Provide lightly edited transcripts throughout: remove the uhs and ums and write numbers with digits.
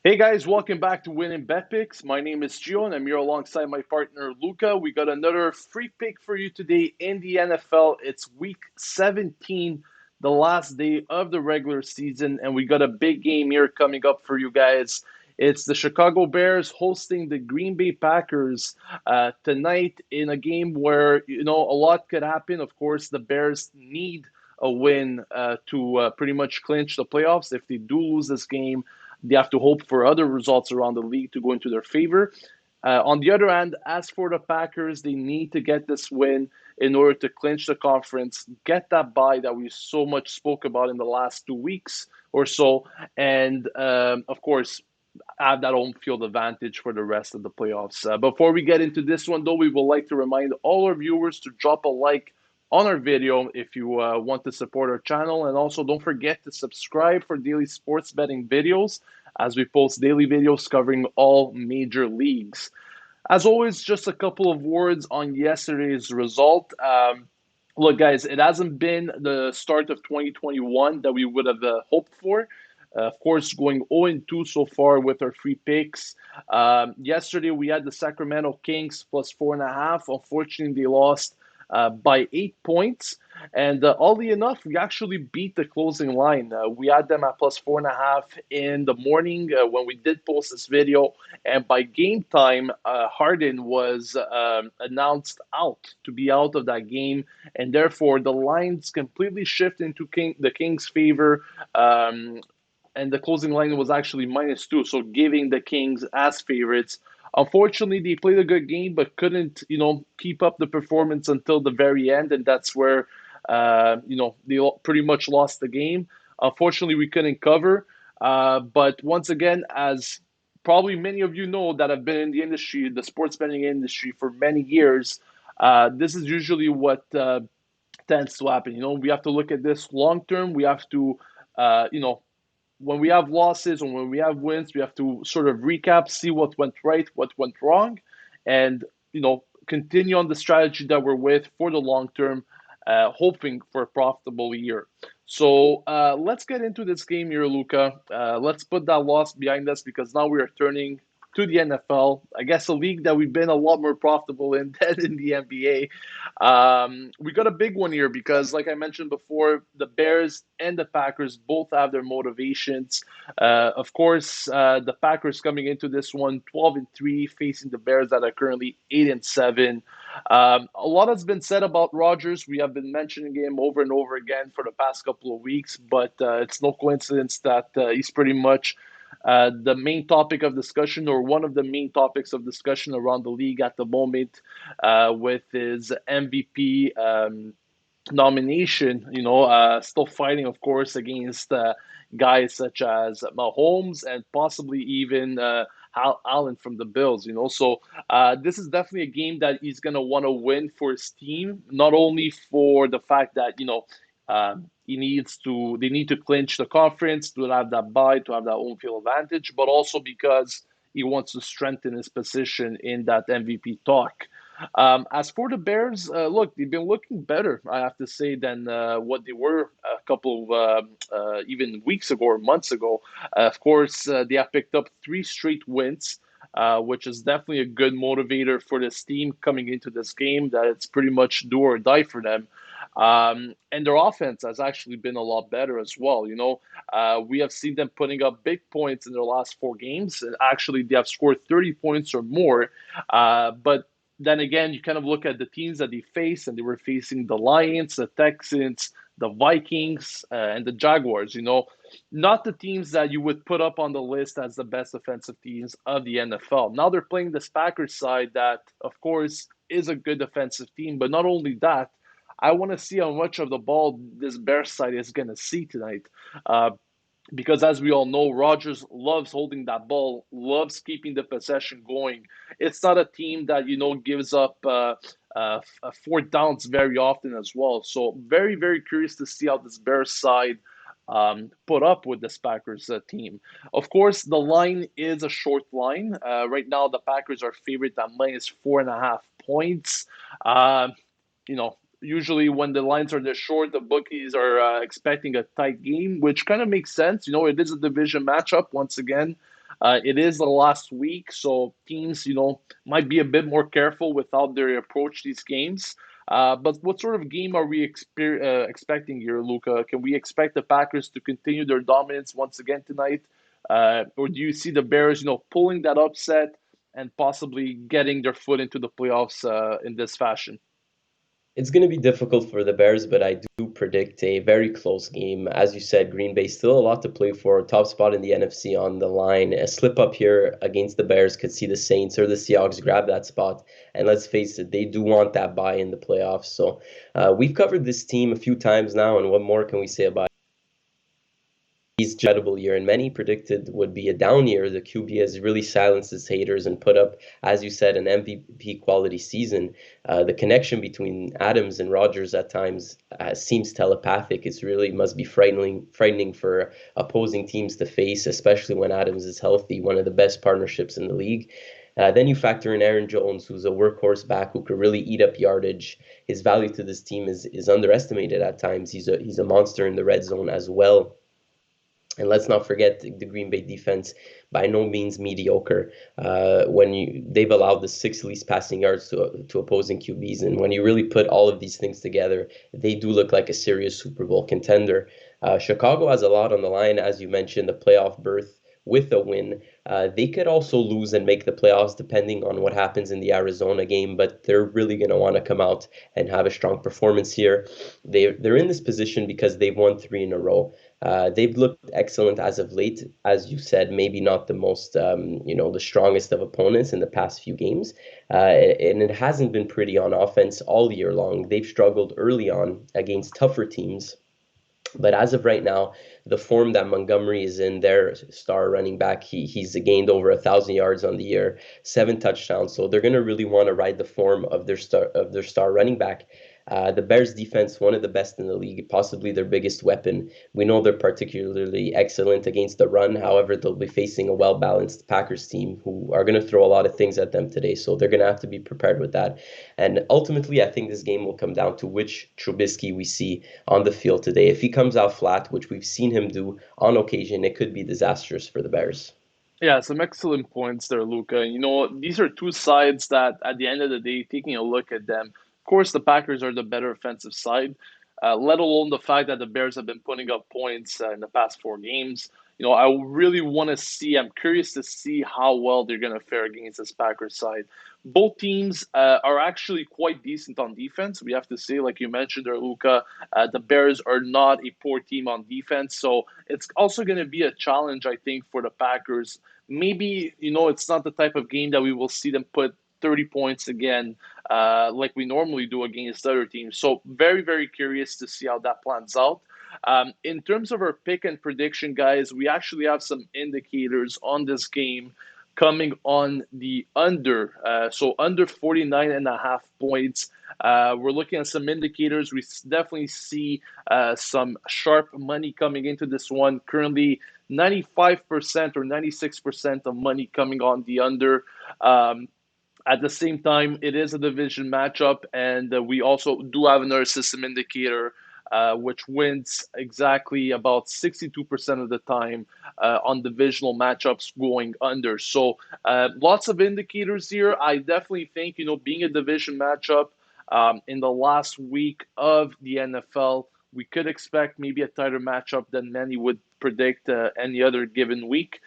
Hey guys, welcome back to Winning Bet Picks. My name is Gio and I'm here alongside my partner Luca. We got another free pick for you today in the NFL. It's week 17, the last day of the regular season, and we got a big game here coming up for you guys. It's the Chicago Bears hosting the Green Bay Packers tonight in a game where, a lot could happen. Of course, the Bears need a win to pretty much clinch the playoffs. If they do lose this game, they have to hope for other results around the league to go into their favor. On the other hand, as for the Packers, they need to get this win in order to clinch the conference, get that bye that we so much spoke about in the last 2 weeks or so, and of course, have that home field advantage for the rest of the playoffs. Before we get into this one, though, we would like to remind all our viewers to drop a like on our video if you want to support our channel. And also, don't forget to subscribe for daily sports betting videos as we post daily videos covering all major leagues. As always, just a couple of words on yesterday's result. Look, guys, it hasn't been the start of 2021 that we would have hoped for. Of course, going 0-2 so far with our free picks. Yesterday, we had the Sacramento Kings plus 4.5. Unfortunately, they lost by 8 points. And oddly enough, we actually beat the closing line. We had them at plus 4.5 in the morning when we did post this video. And by game time, Harden was announced out to be out of that game. And therefore, the lines completely shift into the Kings' favor. And the closing line was actually -2, so giving the Kings as favorites. Unfortunately, they played a good game, but couldn't, keep up the performance until the very end, and that's where, they pretty much lost the game. Unfortunately, we couldn't cover. But once again, as probably many of you know that have been in the industry, the sports betting industry for many years, this is usually what tends to happen. We have to look at this long term. We have to, when we have losses and when we have wins, we have to sort of recap, see what went right, what went wrong, and continue on the strategy that we're with for the long term, hoping for a profitable year. So let's get into this game here, Luca. Let's put that loss behind us because now we are turning to the NFL. I guess a league that we've been a lot more profitable in than in the NBA. We got a big one here because, like I mentioned before, the Bears and the Packers both have their motivations. Of course, the Packers coming into this one 12-3, facing the Bears that are currently 8-7. A lot has been said about Rodgers. We have been mentioning him over and over again for the past couple of weeks, but it's no coincidence that he's pretty much the main topic of discussion, or one of the main topics of discussion around the league at the moment, with his MVP nomination. Still fighting, of course, against guys such as Mahomes and possibly even Hal Allen from the Bills. So this is definitely a game that he's gonna want to win for his team, not only for the fact that they need to clinch the conference to have that bye, to have that home field advantage, but also because he wants to strengthen his position in that MVP talk. As for the Bears, look, they've been looking better, I have to say, than what they were a couple of even weeks ago or months ago. Of course, they have picked up three straight wins, which is definitely a good motivator for this team coming into this game, that it's pretty much do or die for them. And their offense has actually been a lot better as well. We have seen them putting up big points in their last four games. And actually, they have scored 30 points or more. But then again, you kind of look at the teams that they faced, and they were facing the Lions, the Texans, the Vikings, and the Jaguars. Not the teams that you would put up on the list as the best offensive teams of the NFL. Now they're playing this Packers side that, of course, is a good defensive team. But not only that, I want to see how much of the ball this Bears side is going to see tonight. Uh, because as we all know, Rodgers loves holding that ball, loves keeping the possession going. It's not a team that gives up fourth downs very often as well. So very very curious to see how this Bears side put up with this Packers team. Of course, the line is a short line. Right now, the Packers are favorite at -4.5 points. Uh, you know, usually when the lines are this short, the bookies are expecting a tight game, which kind of makes sense. It is a division matchup once again. It is the last week, so teams, might be a bit more careful with how they approach these games. But what sort of game are we expecting here, Luca? Can we expect the Packers to continue their dominance once again tonight? Or do you see the Bears, pulling that upset and possibly getting their foot into the playoffs in this fashion? It's going to be difficult for the Bears, but I do predict a very close game. As you said, Green Bay still a lot to play for. Top spot in the NFC on the line. A slip up here against the Bears could see the Saints or the Seahawks grab that spot. And let's face it, they do want that bye in the playoffs. So we've covered this team a few times now, and what more can we say about he's incredible year, and many predicted would be a down year. The QB has really silenced his haters and put up, as you said, an MVP quality season. The connection between Adams and Rodgers at times seems telepathic. It's really must be frightening for opposing teams to face, especially when Adams is healthy. One of the best partnerships in the league. Then you factor in Aaron Jones, who's a workhorse back who could really eat up yardage. His value to this team is underestimated at times. He's a monster in the red zone as well. And let's not forget the Green Bay defense, by no means mediocre. They've allowed the sixth least passing yards to opposing QBs, and when you really put all of these things together, they do look like a serious Super Bowl contender. Chicago has a lot on the line, as you mentioned, the playoff berth with a win. They could also lose and make the playoffs depending on what happens in the Arizona game, but they're really going to want to come out and have a strong performance here. They're in this position because they've won three in a row. They've looked excellent as of late, as you said, maybe not the most, the strongest of opponents in the past few games. And it hasn't been pretty on offense all year long. They've struggled early on against tougher teams. But as of right now, the form that Montgomery is in, their star running back, he's gained over 1,000 yards on the year, 7 touchdowns. So they're going to really want to ride the form of their star running back. The Bears defense, one of the best in the league, possibly their biggest weapon. We know they're particularly excellent against the run. However, they'll be facing a well-balanced Packers team who are going to throw a lot of things at them today. So they're going to have to be prepared with that. And ultimately, I think this game will come down to which Trubisky we see on the field today. If he comes out flat, which we've seen him do on occasion, it could be disastrous for the Bears. Yeah, some excellent points there, Luca. These are two sides that, at the end of the day, taking a look at them, of course, the Packers are the better offensive side, let alone the fact that the Bears have been putting up points in the past 4 games. I really want to see, I'm curious to see how well they're going to fare against this Packers side. Both teams are actually quite decent on defense. We have to say, like you mentioned there, Luca, the Bears are not a poor team on defense. So it's also going to be a challenge, I think, for the Packers. Maybe, it's not the type of game that we will see them put 30 points again, like we normally do against other teams. So very, very curious to see how that plans out. In terms of our pick and prediction, guys, we actually have some indicators on this game coming on the under. So under 49.5 points. We're looking at some indicators. We definitely see some sharp money coming into this one. Currently, 95% or 96% of money coming on the under. At the same time, it is a division matchup, and we also do have another system indicator, which wins exactly about 62% of the time on divisional matchups going under. So, lots of indicators here. I definitely think, being a division matchup in the last week of the NFL, we could expect maybe a tighter matchup than many would predict any other given week.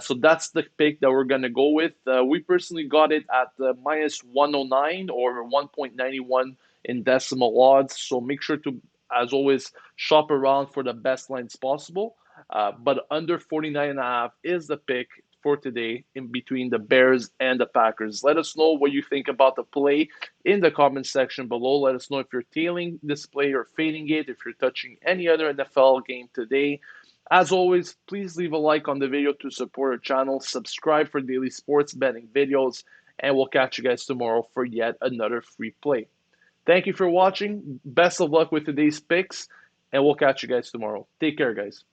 So that's the pick that we're going to go with. We personally got it at minus 109 or 1.91 in decimal odds. So make sure to, as always, shop around for the best lines possible. But under 49.5 is the pick for today in between the Bears and the Packers. Let us know what you think about the play in the comment section below. Let us know if you're tailing this play or fading it, if you're touching any other NFL game today. As always, please leave a like on the video to support our channel, subscribe for daily sports betting videos, and we'll catch you guys tomorrow for yet another free play. Thank you for watching. Best of luck with today's picks, and we'll catch you guys tomorrow. Take care, guys.